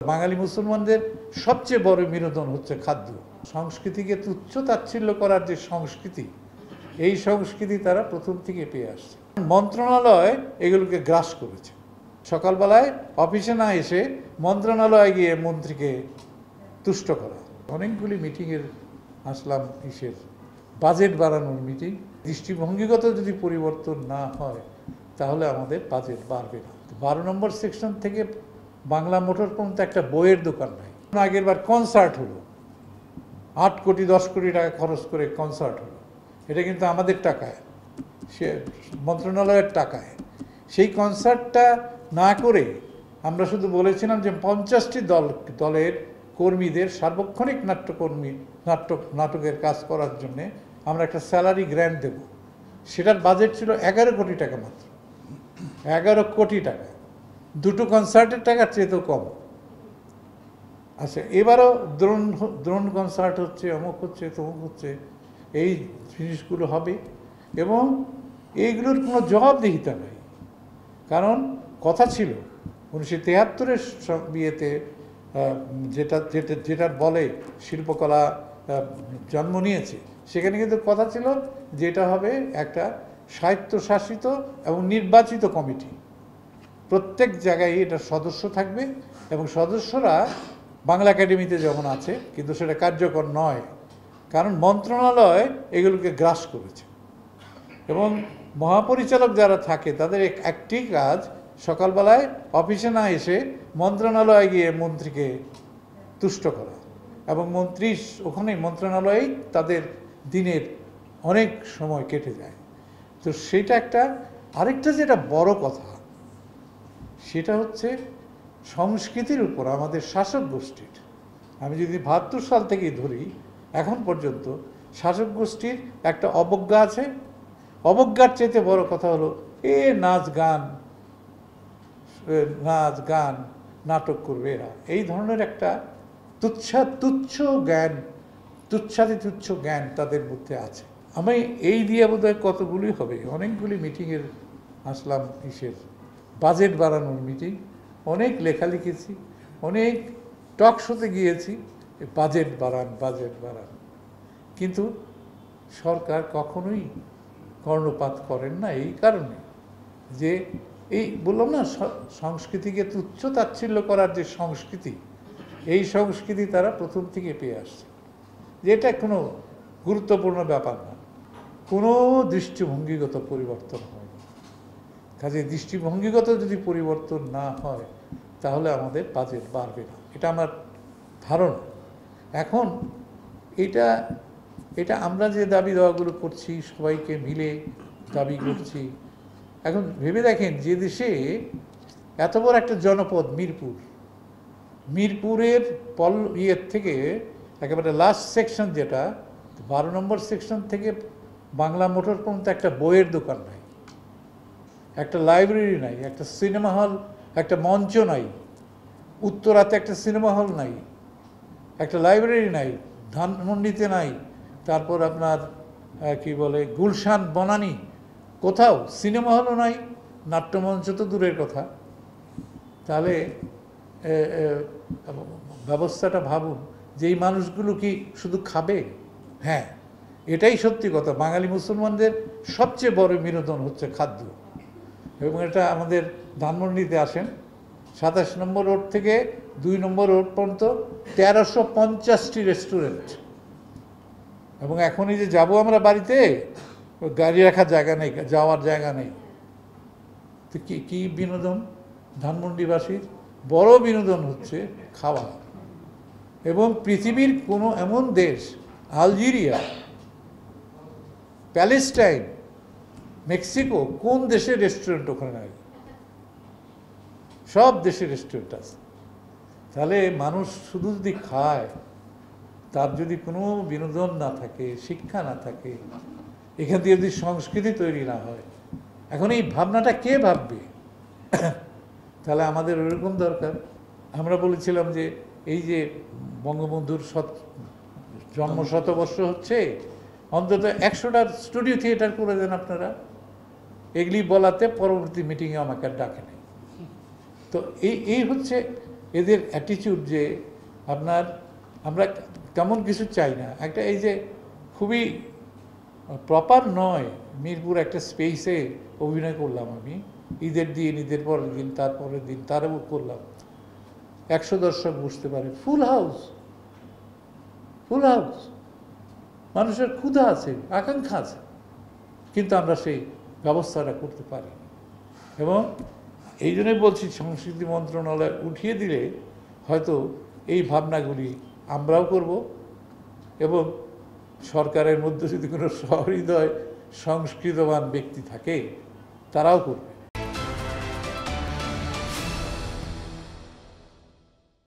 বাঙালি মুসলমানদের সবচেয়ে বড় বিনোদন হচ্ছে খাদ্য। সংস্কৃতিকে তুচ্ছ তাচ্ছিল্য করার যে সংস্কৃতি, এই সংস্কৃতি তারা প্রথম থেকে পেয়ে আসছে। মন্ত্রণালয় এগুলোকে গ্রাস করেছে। সকালবেলায় অফিসে না এসে মন্ত্রণালয়ে গিয়ে মন্ত্রীকে তুষ্ট করা। অনেকগুলি মিটিংয়ের আসলাম বাজেট বাড়ানোর মিটিং। দৃষ্টিভঙ্গিগত যদি পরিবর্তন না হয় তাহলে আমাদের বাজেট বাড়বে না। 12 নম্বর সেকশন থেকে বাংলা মোটর পর্যন্ত একটা বইয়ের দোকান নাই। আগের বার কনসার্ট হলো, 8 কোটি 10 কোটি টাকা খরচ করে কনসার্ট হলো। এটা কিন্তু আমাদের টাকায়, সে মন্ত্রণালয়ের টাকায়। সেই কনসার্টটা না করে আমরা শুধু বলেছিলাম যে 50টি দলের কর্মীদের সার্বক্ষণিক নাটকের কাজ করার জন্য আমরা একটা স্যালারি গ্র্যান্ট দেব। সেটার বাজেট ছিল 11 কোটি টাকা মাত্র। 11 কোটি টাকা, দুটো কনসার্টের টাকার চেয়েতেও কম। আচ্ছা, এবারও দ্রোণ কনসার্ট হচ্ছে, অমুক হচ্ছে, তমুক হচ্ছে, এই জিনিসগুলো হবে এবং এইগুলোর কোনো জবাবদিহিতা নাই। কারণ কথা ছিল 1973-এর বিয়েতে যেটার বলে শিল্পকলা জন্ম নিয়েছে, সেখানে কিন্তু কথা ছিল যেটা হবে একটা স্বায়ত্তশাসিত এবং নির্বাচিত কমিটি। প্রত্যেক জায়গায় এটার সদস্য থাকবে এবং সদস্যরা বাংলা একাডেমিতে যেমন আছে, কিন্তু সেটা কার্যকর নয়, কারণ মন্ত্রণালয় এগুলোকে গ্রাস করেছে। এবং মহাপরিচালক যারা থাকে তাদের একটি কাজ সকালবেলায় অফিসে না এসে মন্ত্রণালয়ে গিয়ে মন্ত্রীকে তুষ্ট করা, এবং মন্ত্রী ওখানে মন্ত্রণালয়েই তাদের দিনের অনেক সময় কেটে যায়। তো সেটা একটা। আরেকটা যেটা বড় কথা, সেটা হচ্ছে সংস্কৃতির উপর আমাদের শাসক গোষ্ঠীর, আমি যদি 72 সাল থেকেই ধরি এখন পর্যন্ত, শাসক গোষ্ঠীর একটা অবজ্ঞা আছে। অবজ্ঞার চাইতে বড় কথা হলো নাচ গান নাটক করবে এরা, এই ধরনের একটা তুচ্ছ জ্ঞান তাদের মধ্যে আছে। আমি এই দিয়ে বোধহয় কতগুলি হবে, অনেকগুলি মিটিংয়ের আসলাম বাজেট বাড়ানোর মিটিং, অনেক লেখা লিখেছি, অনেক টক শোতে গিয়েছি, বাজেট বাড়ান। কিন্তু সরকার কখনোই কর্ণপাত করেন না। এই কারণে যে এই বললাম না, সংস্কৃতিকে তুচ্ছ তাচ্ছিল্য করার যে সংস্কৃতি, এই সংস্কৃতি তারা প্রথম থেকে পেয়ে আসছে। যে এটা কোনো গুরুত্বপূর্ণ ব্যাপার না, কোনো দৃষ্টিভঙ্গিগত পরিবর্তন হয় না। কাজে দৃষ্টিভঙ্গিগত যদি পরিবর্তন না হয় তাহলে আমাদের বাজেট বাড়বে না, এটা আমার ধারণা। এখন এটা আমরা যে দাবি দেওয়াগুলো করছি, সবাইকে মিলে দাবি করছি। এখন ভেবে দেখেন, যে দেশে এত বড় একটা জনপদ মিরপুরের ইয়ের থেকে একেবারে লাস্ট সেকশন, যেটা 12 নম্বর সেকশন থেকে বাংলা মোটর পর্যন্ত একটা বইয়ের দোকান নাই, একটা লাইব্রেরি নাই, একটা সিনেমা হল, একটা মঞ্চ নাই, উত্তরাতে একটা সিনেমা হল নাই, একটা লাইব্রেরি নাই, ধানমন্ডিতে নাই, তারপর আপনার কি বলে গুলশান বনানী, কোথাও সিনেমা হলও নাই, নাট্যমঞ্চ তো দূরের কথা। তাহলে ব্যবস্থাটা ভাবুন, যে এই মানুষগুলো কি শুধু খাবে? হ্যাঁ, এটাই সত্যি কথা। বাঙালি মুসলমানদের সবচেয়ে বড় বিনোদন হচ্ছে খাদ্য। এবং এটা আমাদের ধানমন্ডিতে আসেন, 27 নম্বর রোড থেকে 2 নম্বর রোড পর্যন্ত 1350টি রেস্টুরেন্ট। এবং এখনই যে যাব আমরা বাড়িতে, গাড়ি রাখার জায়গা নেই, যাওয়ার জায়গা নেই। তো কি বিনোদন ধানমন্ডিবাসীর? বড় বিনোদন হচ্ছে খাওয়া। এবং পৃথিবীর কোনো এমন দেশ, আলজেরিয়া, প্যালেস্টাইন, মেক্সিকো, কোন দেশের রেস্টুরেন্ট ওখানে নাই? সব দেশের রেস্টুরেন্ট আছে। তাহলে মানুষ শুধু যদি খায়, তার যদি কোনো বিনোদন না থাকে, শিক্ষা না থাকে, এখান থেকে যদি সংস্কৃতি তৈরি না হয়, এখন এই ভাবনাটা কে ভাববে? তাহলে আমাদের ওরকম দরকার। আমরা বলেছিলাম যে এই যে বঙ্গবন্ধুর জন্ম শতবর্ষ হচ্ছে, অন্তত 100টা স্টুডিও থিয়েটার করে দেন আপনারা। এগুলি বলাতে পরবর্তী মিটিংয়ে আমাকে আর ডাকে নেই। তো এই হচ্ছে এদের অ্যাটিটিউড যে আমরা তেমন কিছু চাই না, একটা এই যে খুবই প্রপার নয়, মিরপুর একটা স্পেসে অভিনয় করলাম আমি, ঈদের দিন, ঈদের পরের দিন, তারপরের দিন, তারও করলাম, 100 দর্শক বুঝতে পারে, ফুল হাউস, ফুল হাউস, মানুষের ক্ষুধা আছে, আকাঙ্ক্ষা আছে, কিন্তু আমরা সেই ব্যবস্থাটা করতে পারি। এবং এই জন্যই বলছি, সংস্কৃতি মন্ত্রণালয় উঠিয়ে দিলে হয়তো এই ভাবনাগুলি আমরাও করব, এবং সরকারের মধ্যে যদি কোনো সহৃদয় সংস্কৃতবান ব্যক্তি থাকে তারাও করবে।